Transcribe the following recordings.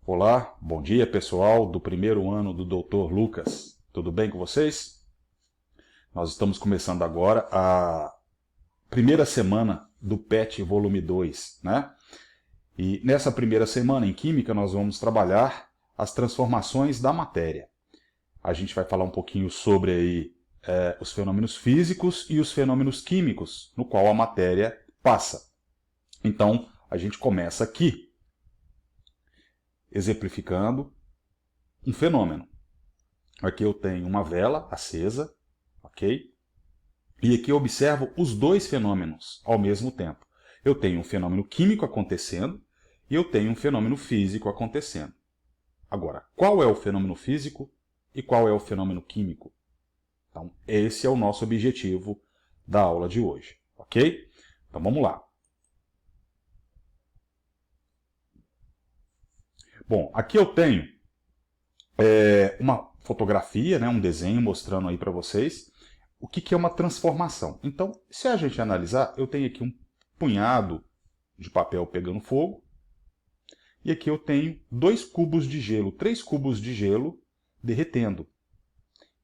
Olá, bom dia pessoal do primeiro ano do Dr. Lucas. Tudo bem com vocês? Nós estamos começando agora a primeira semana do PET volume 2, né? E nessa primeira semana em Química nós vamos trabalhar as transformações da matéria. A gente vai falar um pouquinho sobre aí, os fenômenos físicos e os fenômenos químicos no qual a matéria passa. Então, a gente começa aqui exemplificando um fenômeno. Aqui eu tenho uma vela acesa, ok? E aqui eu observo os dois fenômenos ao mesmo tempo. Eu tenho um fenômeno químico acontecendo e eu tenho um fenômeno físico acontecendo. Agora, qual é o fenômeno físico e qual é o fenômeno químico? Então, esse é o nosso objetivo da aula de hoje, ok? Então, vamos lá. Bom, aqui eu tenho uma fotografia, né, um desenho mostrando aí para vocês o que é uma transformação. Então, se a gente analisar, eu tenho aqui um punhado de papel pegando fogo e aqui eu tenho 2 cubos de gelo, 3 cubos de gelo derretendo.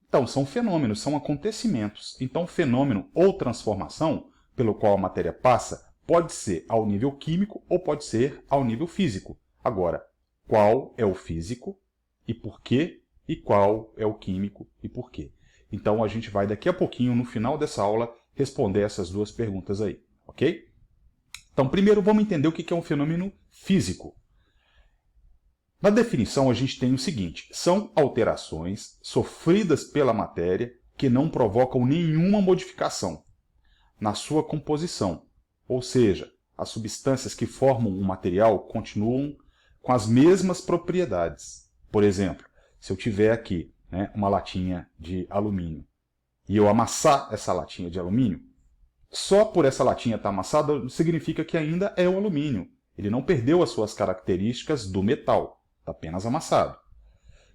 Então, são fenômenos, são acontecimentos. Então, fenômeno ou transformação pelo qual a matéria passa pode ser ao nível químico ou pode ser ao nível físico. Agora, qual é o físico e por quê? E qual é o químico e por quê? Então, a gente vai daqui a pouquinho, no final dessa aula, responder essas duas perguntas aí, ok? Então, primeiro vamos entender o que é um fenômeno físico. Na definição, a gente tem o seguinte: são alterações sofridas pela matéria que não provocam nenhuma modificação na sua composição, ou seja, as substâncias que formam um material continuam com as mesmas propriedades. Por exemplo, se eu tiver aqui, né, uma latinha de alumínio e eu amassar essa latinha de alumínio, só por essa latinha estar amassada significa que ainda é o alumínio. Ele não perdeu as suas características do metal. Está apenas amassado.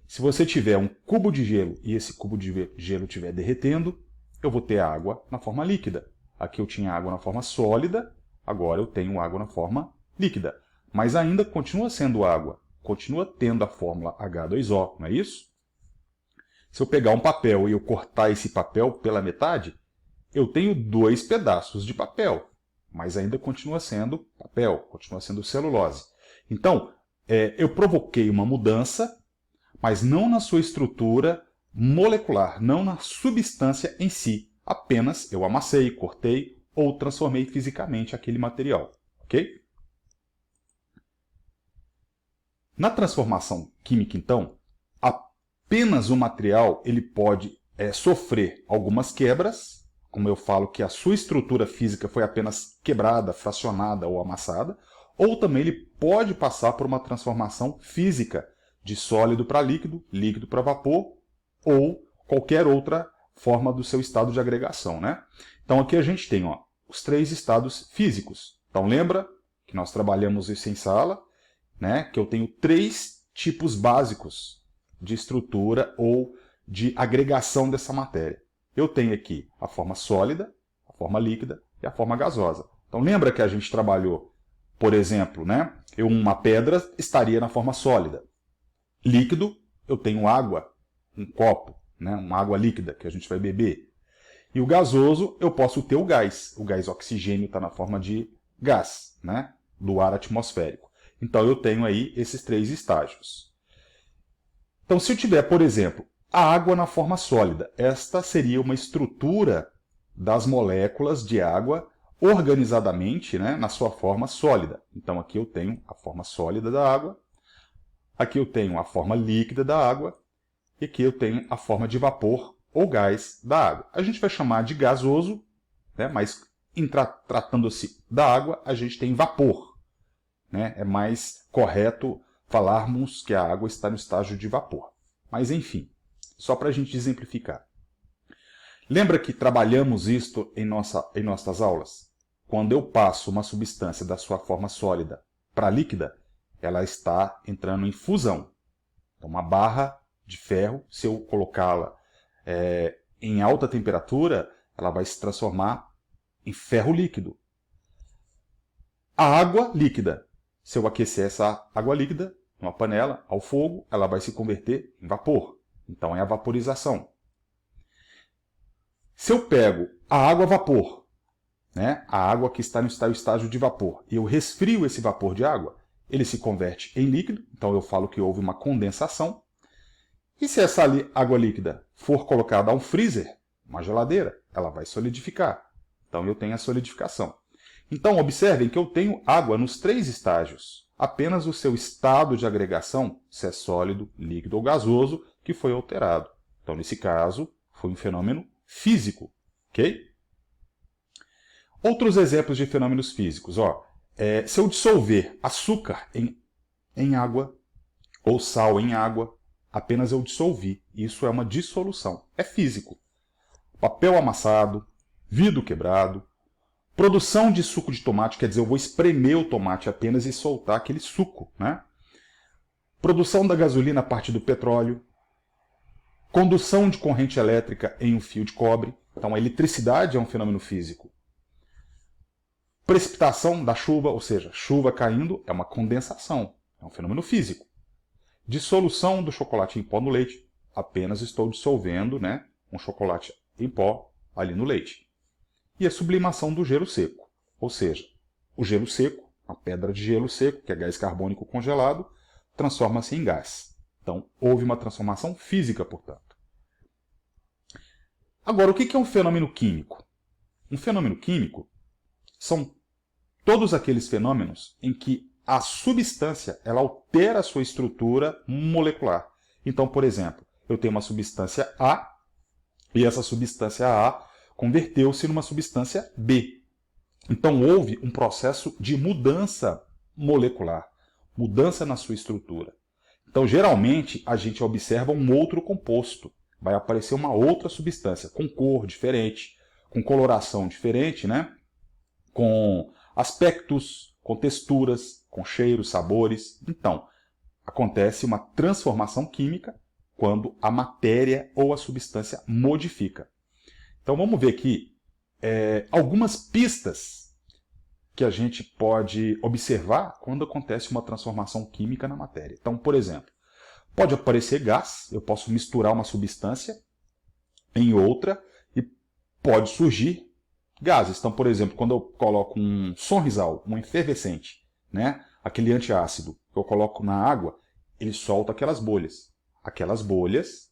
Se você tiver um cubo de gelo e esse cubo de gelo estiver derretendo, eu vou ter água na forma líquida. Aqui eu tinha água na forma sólida, agora eu tenho água na forma líquida. Mas ainda continua sendo água, continua tendo a fórmula H2O, não é isso? Se eu pegar um papel e eu cortar esse papel pela metade, eu tenho 2 pedaços de papel, mas ainda continua sendo papel, continua sendo celulose. Então, eu provoquei uma mudança, mas não na sua estrutura molecular, não na substância em si. Apenas eu amassei, cortei ou transformei fisicamente aquele material. Ok? Na transformação química, então, apenas o material ele pode sofrer algumas quebras, como eu falo que a sua estrutura física foi apenas quebrada, fracionada ou amassada, ou também ele pode passar por uma transformação física de sólido para líquido, líquido para vapor, ou qualquer outra forma do seu estado de agregação, né? Então aqui a gente tem os 3 estados físicos. Então lembra que nós trabalhamos isso em sala, né? Que eu tenho 3 tipos básicos de estrutura ou de agregação dessa matéria. Eu tenho aqui a forma sólida, a forma líquida e a forma gasosa. Então lembra que a gente trabalhou, por exemplo, né? Uma pedra estaria na forma sólida. Líquido, eu tenho água, um copo, né? Uma água líquida que a gente vai beber. E o gasoso, eu posso ter o gás. O gás oxigênio está na forma de gás, né? Do ar atmosférico. Então eu tenho aí esses 3 estágios. Então se eu tiver, por exemplo, a água na forma sólida, esta seria uma estrutura das moléculas de água organizadamente, né, na sua forma sólida. Então aqui eu tenho a forma sólida da água, aqui eu tenho a forma líquida da água e aqui eu tenho a forma de vapor ou gás da água. A gente vai chamar de gasoso, né, mas tratando-se da água, a gente tem vapor, né? É mais correto falarmos que a água está no estágio de vapor. Mas enfim, só para a gente exemplificar. Lembra que trabalhamos isto em nossas aulas? Quando eu passo uma substância da sua forma sólida para líquida, ela está entrando em fusão. Então, uma barra de ferro, se eu colocá-la em alta temperatura, ela vai se transformar em ferro líquido. A água líquida. Se eu aquecer essa água líquida, numa panela, ao fogo, ela vai se converter em vapor. Então é a vaporização. Se eu pego a água a vapor, né, a água que está no estágio de vapor, e eu resfrio esse vapor de água, ele se converte em líquido, então eu falo que houve uma condensação. E se essa água líquida for colocada a um freezer, uma geladeira, ela vai solidificar. Então eu tenho a solidificação. Então observem que eu tenho água nos 3 estágios. Apenas o seu estado de agregação, se é sólido, líquido ou gasoso, que foi alterado. Então nesse caso, foi um fenômeno físico. Ok? Outros exemplos de fenômenos físicos. Se eu dissolver açúcar em água ou sal em água, apenas eu dissolvi. Isso é uma dissolução. É físico. Papel amassado, vidro quebrado, produção de suco de tomate, quer dizer, eu vou espremer o tomate apenas e soltar aquele suco, né? Produção da gasolina a partir do petróleo, condução de corrente elétrica em um fio de cobre. Então a eletricidade é um fenômeno físico. Precipitação da chuva, ou seja, chuva caindo, é uma condensação, é um fenômeno físico. Dissolução do chocolate em pó no leite, apenas estou dissolvendo, né, um chocolate em pó ali no leite. E a sublimação do gelo seco, ou seja, o gelo seco, a pedra de gelo seco, que é gás carbônico congelado, transforma-se em gás. Então, houve uma transformação física, portanto. Agora, o que é um fenômeno químico? Um fenômeno químico são todos aqueles fenômenos em que a substância ela altera a sua estrutura molecular. Então, por exemplo, eu tenho uma substância A e essa substância A converteu-se numa substância B. Então, houve um processo de mudança molecular, mudança na sua estrutura. Então, geralmente, a gente observa um outro composto. Vai aparecer uma outra substância com cor diferente, com coloração diferente, né? Com aspectos, com texturas, com cheiros, sabores. Então, acontece uma transformação química quando a matéria ou a substância modifica. Então, vamos ver aqui algumas pistas que a gente pode observar quando acontece uma transformação química na matéria. Então, por exemplo, pode aparecer gás, eu posso misturar uma substância em outra e pode surgir gases. Então, por exemplo, quando eu coloco um sonrisal, um efervescente, né, aquele antiácido que eu coloco na água, ele solta aquelas bolhas. Aquelas bolhas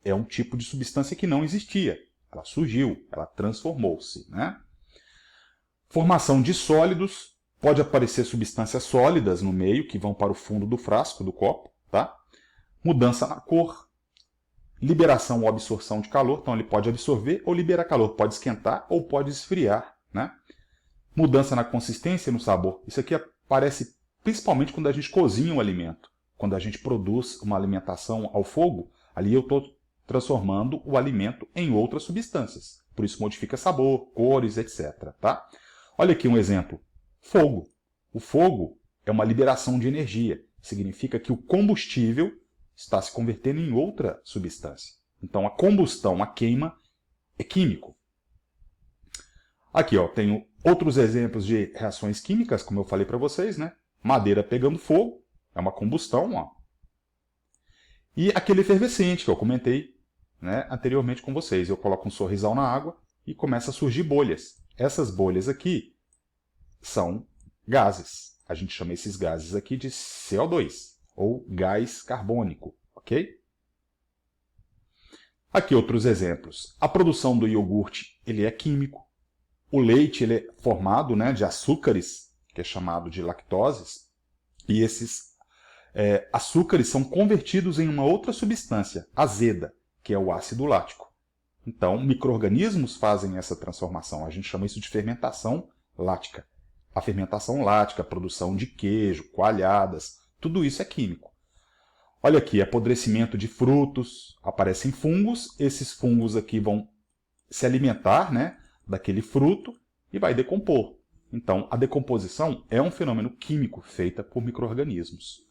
é um tipo de substância que não existia. Ela surgiu, ela transformou-se, né? Formação de sólidos, pode aparecer substâncias sólidas no meio que vão para o fundo do frasco, do copo, tá? Mudança na cor, liberação ou absorção de calor, então ele pode absorver ou liberar calor, pode esquentar ou pode esfriar, né? Mudança na consistência e no sabor, isso aqui aparece principalmente quando a gente cozinha um alimento, quando a gente produz uma alimentação ao fogo, ali eu estou transformando o alimento em outras substâncias, por isso modifica sabor, cores, etc. Tá? Olha aqui um exemplo, fogo. O fogo é uma liberação de energia, significa que o combustível está se convertendo em outra substância. Então a combustão, a queima, é químico. Aqui tenho outros exemplos de reações químicas, como eu falei para vocês, né? Madeira pegando fogo, é uma combustão. E aquele efervescente que eu comentei, né, anteriormente com vocês. Eu coloco um sorrisal na água e começa a surgir bolhas. Essas bolhas aqui são gases. A gente chama esses gases aqui de CO2, ou gás carbônico, ok? Aqui outros exemplos. A produção do iogurte, ele é químico. O leite ele é formado, né, de açúcares, que é chamado de lactoses, e esses açúcares são convertidos em uma outra substância, azeda, que é o ácido lático. Então, micro-organismos fazem essa transformação. A gente chama isso de fermentação lática. A fermentação lática, a produção de queijo, coalhadas, tudo isso é químico. Olha aqui, apodrecimento de frutos, aparecem fungos, esses fungos aqui vão se alimentar, né, daquele fruto e vai decompor. Então, a decomposição é um fenômeno químico feito por micro-organismos.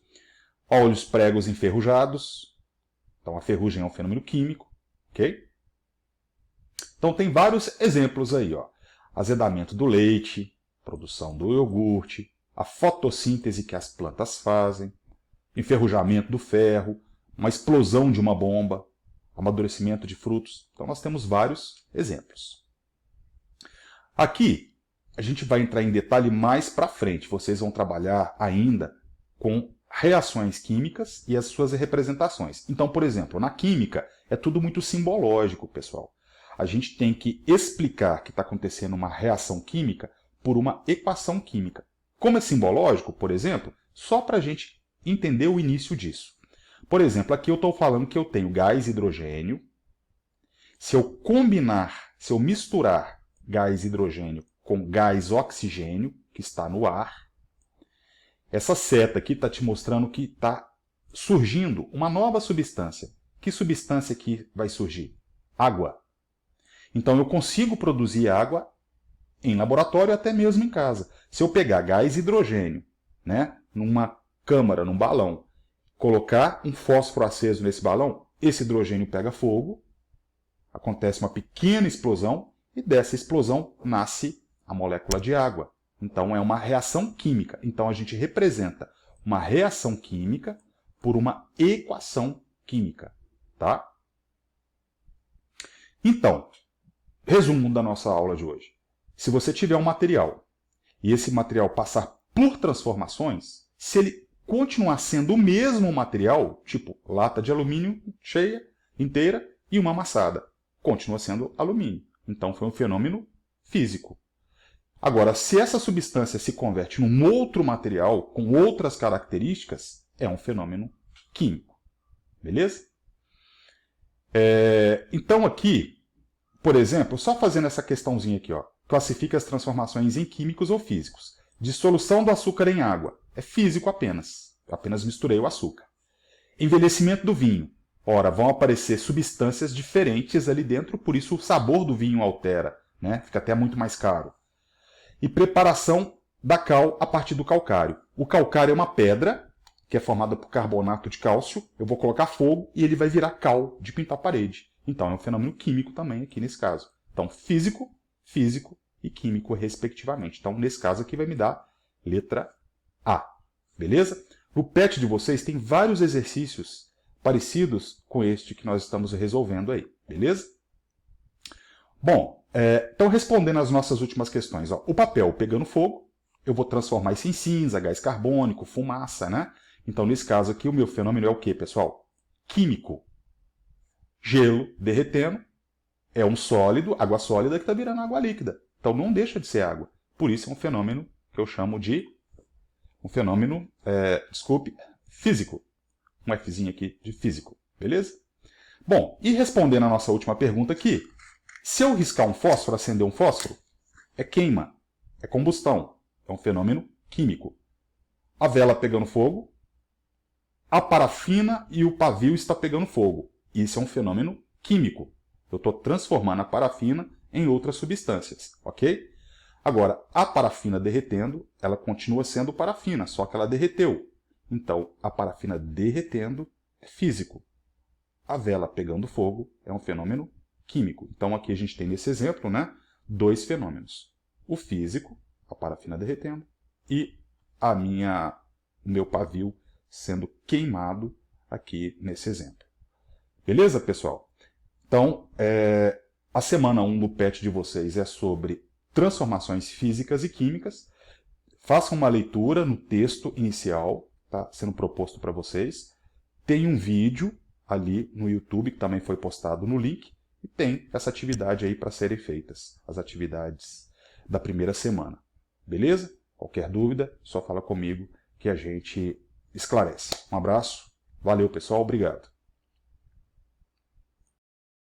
Olhos pregos enferrujados, então a ferrugem é um fenômeno químico, ok? Então tem vários exemplos aí, azedamento do leite, produção do iogurte, a fotossíntese que as plantas fazem, enferrujamento do ferro, uma explosão de uma bomba, amadurecimento de frutos. Então nós temos vários exemplos. Aqui a gente vai entrar em detalhe mais para frente. Vocês vão trabalhar ainda com reações químicas e as suas representações. Então, por exemplo, na química é tudo muito simbológico, pessoal. A gente tem que explicar que está acontecendo uma reação química por uma equação química. Como é simbológico, por exemplo, só para a gente entender o início disso. Por exemplo, aqui eu estou falando que eu tenho gás hidrogênio. Se eu misturar gás hidrogênio com gás oxigênio, que está no ar, essa seta aqui está te mostrando que está surgindo uma nova substância. Que substância que vai surgir? Água. Então eu consigo produzir água em laboratório, até mesmo em casa. Se eu pegar gás hidrogênio, né, numa câmara, num balão, colocar um fósforo aceso nesse balão, esse hidrogênio pega fogo, acontece uma pequena explosão e dessa explosão nasce a molécula de água. Então é uma reação química. Então a gente representa uma reação química por uma equação química, tá? Então, resumo da nossa aula de hoje. Se você tiver um material e esse material passar por transformações, se ele continuar sendo o mesmo material, tipo lata de alumínio cheia, inteira, e uma amassada, continua sendo alumínio. Então foi um fenômeno físico. Agora, se essa substância se converte num outro material com outras características, é um fenômeno químico. Beleza? Então aqui, por exemplo, só fazendo essa questãozinha aqui, ó, classifica as transformações em químicos ou físicos. Dissolução do açúcar em água. É físico apenas. Eu apenas misturei o açúcar. Envelhecimento do vinho. Ora, vão aparecer substâncias diferentes ali dentro, por isso o sabor do vinho altera, né? Fica até muito mais caro. E preparação da cal a partir do calcário. O calcário é uma pedra que é formada por carbonato de cálcio. Eu vou colocar fogo e ele vai virar cal de pintar a parede. Então é um fenômeno químico também aqui nesse caso. Então físico, físico e químico respectivamente. Então nesse caso aqui vai me dar letra A. Beleza? No PET de vocês tem vários exercícios parecidos com este que nós estamos resolvendo aí. Beleza? Bom, então respondendo às nossas últimas questões. Ó, o papel pegando fogo, eu vou transformar isso em cinza, gás carbônico, fumaça, né? Então nesse caso aqui o meu fenômeno é o quê, pessoal? Químico. Gelo derretendo é um sólido, água sólida que está virando água líquida. Então não deixa de ser água. Por isso é um fenômeno que eu chamo de físico. Um Fzinho aqui de físico. Beleza? Bom, e respondendo a nossa última pergunta aqui, se eu riscar um fósforo, acender um fósforo, é queima, é combustão, é um fenômeno químico. A vela pegando fogo, a parafina e o pavio está pegando fogo. Isso é um fenômeno químico. Eu estou transformando a parafina em outras substâncias, ok? Agora, a parafina derretendo, ela continua sendo parafina, só que ela derreteu. Então, a parafina derretendo é físico. A vela pegando fogo é um fenômeno químico. Então, aqui a gente tem nesse exemplo, né, dois fenômenos. O físico, a parafina derretendo, e o meu pavio sendo queimado aqui nesse exemplo. Beleza, pessoal? Então, a semana 1 do PET de vocês é sobre transformações físicas e químicas. Façam uma leitura no texto inicial, tá sendo proposto para vocês. Tem um vídeo ali no YouTube, que também foi postado no link, e tem essa atividade aí para serem feitas, as atividades da primeira semana. Beleza? Qualquer dúvida, só fala comigo que a gente esclarece. Um abraço, valeu pessoal, obrigado.